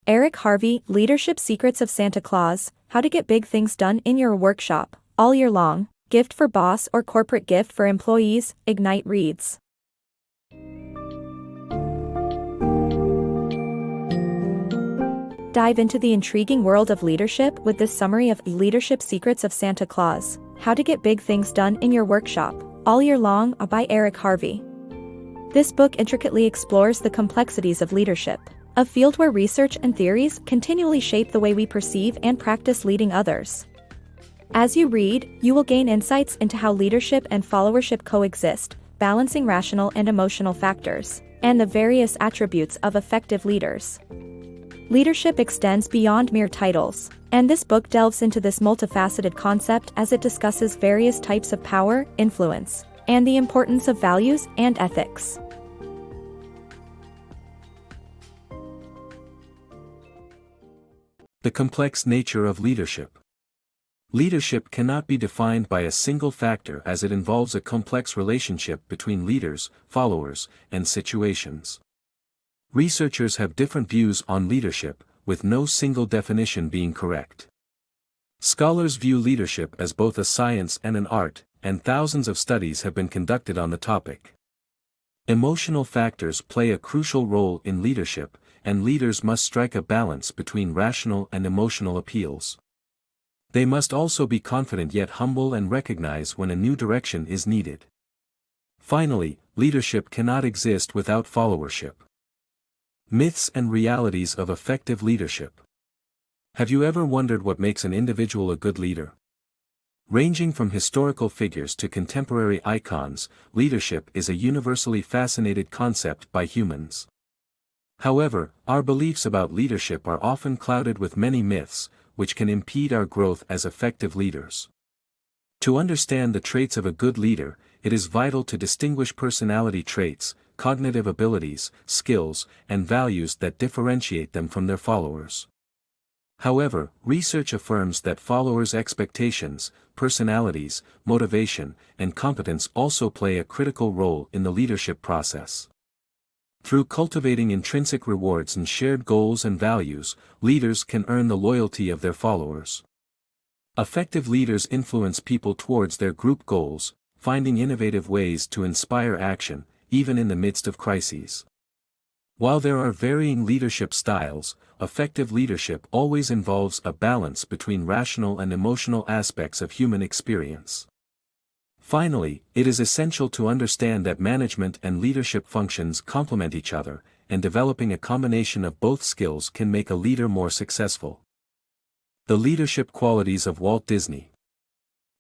Eric Harvey, Leadership Secrets of Santa Claus, How to Get Big Things Done in Your Workshop, all year long, gift for boss or corporate gift for employees, Ignite reads. Dive into the intriguing world of leadership with this summary of Leadership Secrets of Santa Claus, How to Get Big Things Done in Your Workshop, all year long, by Eric Harvey. This book intricately explores the complexities of leadership, a field where research and theories continually shape the way we perceive and practice leading others. As you read, you will gain insights into how leadership and followership coexist, balancing rational and emotional factors, and the various attributes of effective leaders. Leadership extends beyond mere titles, and this book delves into this multifaceted concept as it discusses various types of power, influence, and the importance of values and ethics. The complex nature of leadership. Leadership cannot be defined by a single factor as it involves a complex relationship between leaders, followers, and situations. Researchers have different views on leadership, with no single definition being correct. Scholars view leadership as both a science and an art, and thousands of studies have been conducted on the topic. Emotional factors play a crucial role in leadership, and leaders must strike a balance between rational and emotional appeals. They must also be confident yet humble and recognize when a new direction is needed. Finally, leadership cannot exist without followership. Myths and realities of effective leadership. Have you ever wondered what makes an individual a good leader? Ranging from historical figures to contemporary icons, leadership is a universally fascinated concept by humans. However, our beliefs about leadership are often clouded with many myths, which can impede our growth as effective leaders. To understand the traits of a good leader, it is vital to distinguish personality traits, cognitive abilities, skills, and values that differentiate them from their followers. However, research affirms that followers' expectations, personalities, motivation, and competence also play a critical role in the leadership process. Through cultivating intrinsic rewards and shared goals and values, leaders can earn the loyalty of their followers. Effective leaders influence people towards their group goals, finding innovative ways to inspire action, even in the midst of crises. While there are varying leadership styles, effective leadership always involves a balance between rational and emotional aspects of human experience. Finally, it is essential to understand that management and leadership functions complement each other, and developing a combination of both skills can make a leader more successful. The leadership qualities of Walt Disney.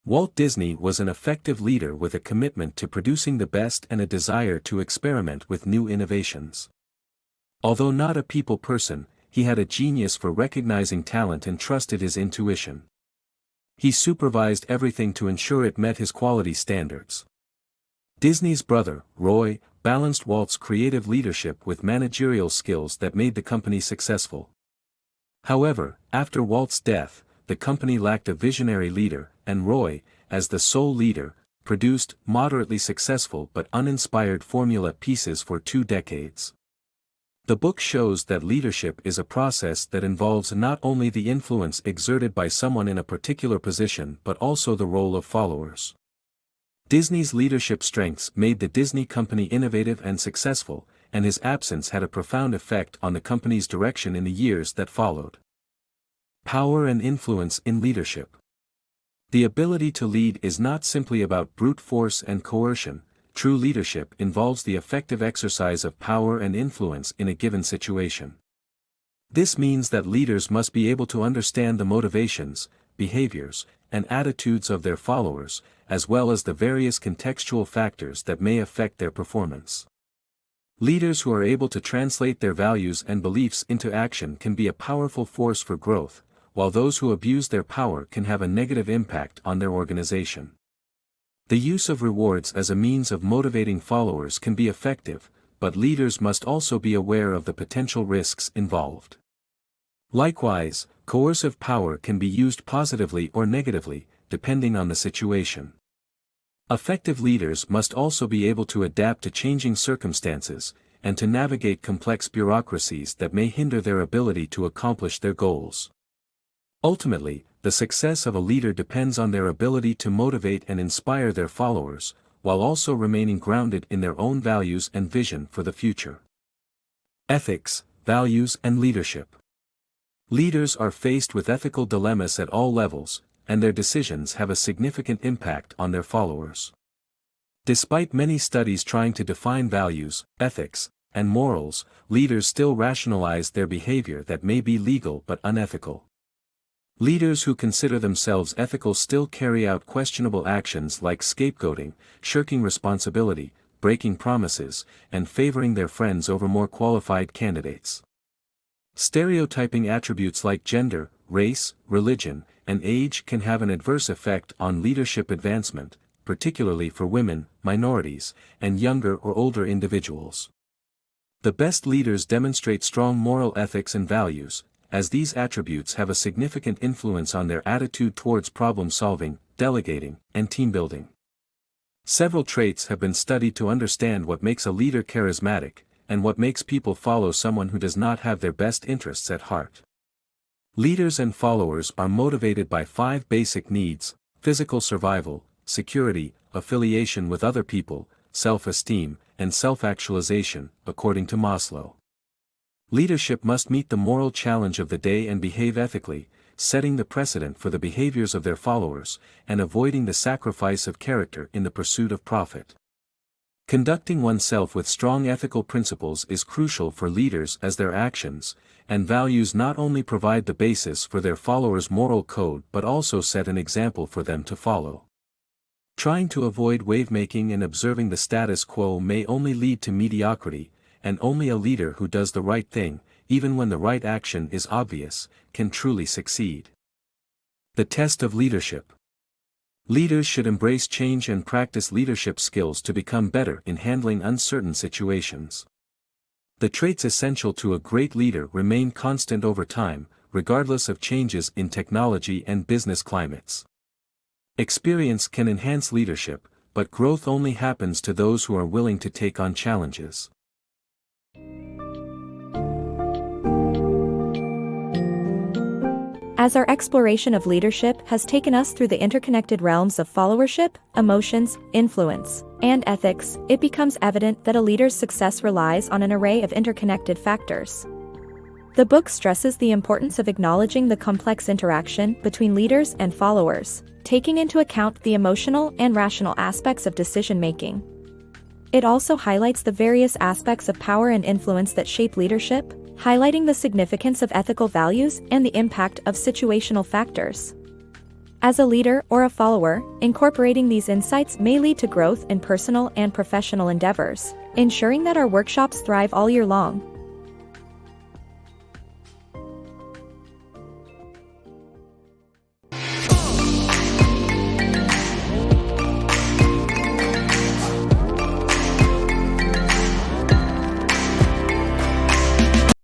Walt Disney was an effective leader with a commitment to producing the best and a desire to experiment with new innovations. Although not a people person, he had a genius for recognizing talent and trusted his intuition. He supervised everything to ensure it met his quality standards. Disney's brother, Roy, balanced Walt's creative leadership with managerial skills that made the company successful. However, after Walt's death, the company lacked a visionary leader, and Roy, as the sole leader, produced moderately successful but uninspired formula pieces for 2 decades. The book shows that leadership is a process that involves not only the influence exerted by someone in a particular position but also the role of followers. Disney's leadership strengths made the Disney company innovative and successful, and his absence had a profound effect on the company's direction in the years that followed. Power and influence in leadership. The ability to lead is not simply about brute force and coercion. True leadership involves the effective exercise of power and influence in a given situation. This means that leaders must be able to understand the motivations, behaviors, and attitudes of their followers, as well as the various contextual factors that may affect their performance. Leaders who are able to translate their values and beliefs into action can be a powerful force for growth, while those who abuse their power can have a negative impact on their organization. The use of rewards as a means of motivating followers can be effective, but leaders must also be aware of the potential risks involved. Likewise, coercive power can be used positively or negatively, depending on the situation. Effective leaders must also be able to adapt to changing circumstances, and to navigate complex bureaucracies that may hinder their ability to accomplish their goals. Ultimately, the success of a leader depends on their ability to motivate and inspire their followers, while also remaining grounded in their own values and vision for the future. Ethics, values, and leadership. Leaders are faced with ethical dilemmas at all levels, and their decisions have a significant impact on their followers. Despite many studies trying to define values, ethics, and morals, leaders still rationalize their behavior that may be legal but unethical. Leaders who consider themselves ethical still carry out questionable actions like scapegoating, shirking responsibility, breaking promises, and favoring their friends over more qualified candidates. Stereotyping attributes like gender, race, religion, and age can have an adverse effect on leadership advancement, particularly for women, minorities, and younger or older individuals. The best leaders demonstrate strong moral ethics and values, as these attributes have a significant influence on their attitude towards problem-solving, delegating, and team-building. Several traits have been studied to understand what makes a leader charismatic, and what makes people follow someone who does not have their best interests at heart. Leaders and followers are motivated by 5 basic needs: physical survival, security, affiliation with other people, self-esteem, and self-actualization, according to Maslow. Leadership must meet the moral challenge of the day and behave ethically, setting the precedent for the behaviors of their followers, and avoiding the sacrifice of character in the pursuit of profit. Conducting oneself with strong ethical principles is crucial for leaders, as their actions and values not only provide the basis for their followers' moral code but also set an example for them to follow. Trying to avoid wave-making and observing the status quo may only lead to mediocrity, and only a leader who does the right thing, even when the right action is obvious, can truly succeed. The test of leadership. Leaders should embrace change and practice leadership skills to become better in handling uncertain situations. The traits essential to a great leader remain constant over time, regardless of changes in technology and business climates. Experience can enhance leadership, but growth only happens to those who are willing to take on challenges. As our exploration of leadership has taken us through the interconnected realms of followership, emotions, influence, and ethics, it becomes evident that a leader's success relies on an array of interconnected factors. The book stresses the importance of acknowledging the complex interaction between leaders and followers, taking into account the emotional and rational aspects of decision-making. It also highlights the various aspects of power and influence that shape leadership, highlighting the significance of ethical values and the impact of situational factors. As a leader or a follower, incorporating these insights may lead to growth in personal and professional endeavors, ensuring that our workshops thrive all year long.